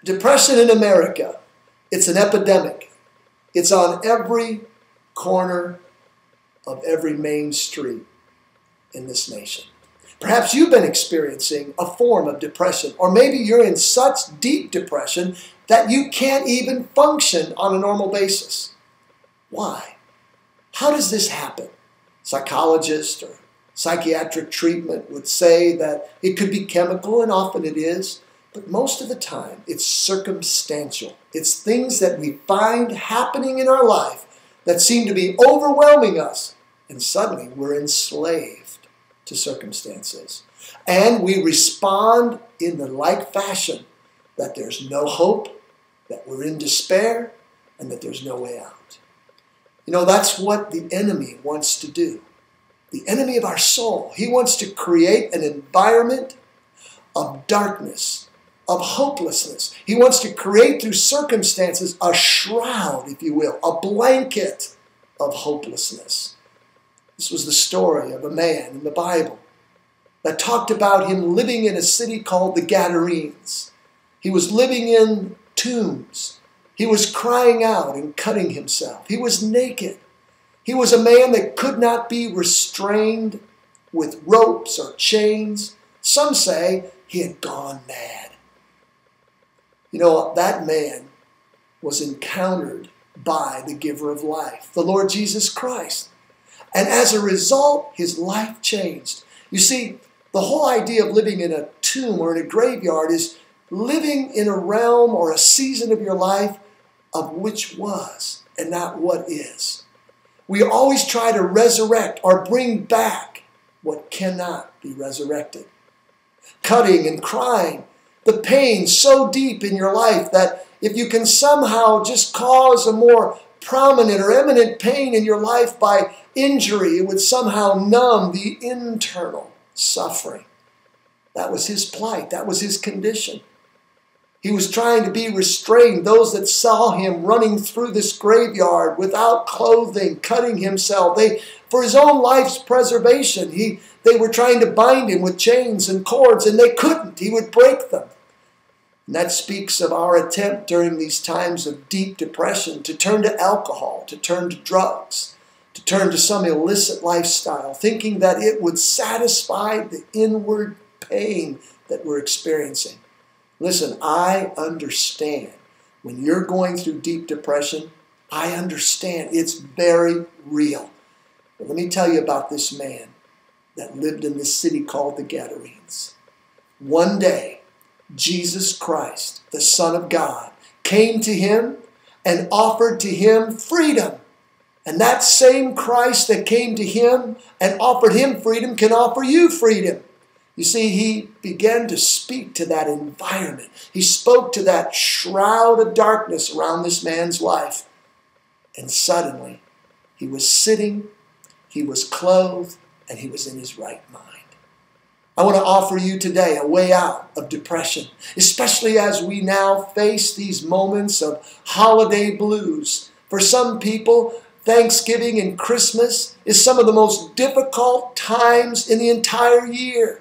Depression in America, it's an epidemic. It's on every corner of every main street in this nation. Perhaps you've been experiencing a form of depression, or maybe you're in such deep depression that you can't even function on a normal basis. Why? How does this happen? Psychologists or psychiatric treatment would say that it could be chemical, and often it is, but most of the time it's circumstantial. It's things that we find happening in our life that seem to be overwhelming us, and suddenly we're enslaved to circumstances. And we respond in the like fashion, that there's no hope, that we're in despair, and that there's no way out. You know, that's what the enemy wants to do. The enemy of our soul. He wants to create an environment of darkness, of hopelessness. He wants to create through circumstances a shroud, if you will, a blanket of hopelessness. This was the story of a man in the Bible that talked about him living in a city called the Gadarenes. He was living in tombs. He was crying out and cutting himself. He was naked. He was a man that could not be restrained with ropes or chains. Some say he had gone mad. You know, that man was encountered by the giver of life, the Lord Jesus Christ. And as a result, his life changed. You see, the whole idea of living in a tomb or in a graveyard is living in a realm or a season of your life of which was and not what is. We always try to resurrect or bring back what cannot be resurrected. Cutting and crying, the pain so deep in your life that if you can somehow just cause a more prominent or eminent pain in your life by injury, it would somehow numb the internal suffering. That was his plight. That was his condition. He was trying to be restrained. Those that saw him running through this graveyard without clothing, cutting himself, for his own life's preservation, they were trying to bind him with chains and cords, and they couldn't. He would break them. And that speaks of our attempt during these times of deep depression to turn to alcohol, to turn to drugs, to turn to some illicit lifestyle, thinking that it would satisfy the inward pain that we're experiencing. Listen, I understand. When you're going through deep depression, I understand. It's very real. But let me tell you about this man that lived in this city called the Gadarenes. One day, Jesus Christ, the Son of God, came to him and offered to him freedom. And that same Christ that came to him and offered him freedom can offer you freedom. You see, he began to speak to that environment. He spoke to that shroud of darkness around this man's life. And suddenly, he was sitting, he was clothed, and he was in his right mind. I want to offer you today a way out of depression, especially as we now face these moments of holiday blues. For some people, Thanksgiving and Christmas is some of the most difficult times in the entire year.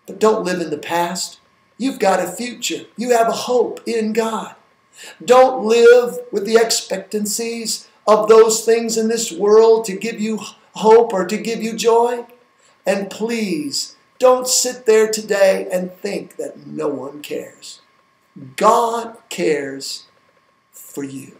But don't live in the past. You've got a future. You have a hope in God. Don't live with the expectancies of those things in this world to give you hope or to give you joy. And please, don't sit there today and think that no one cares. God cares for you.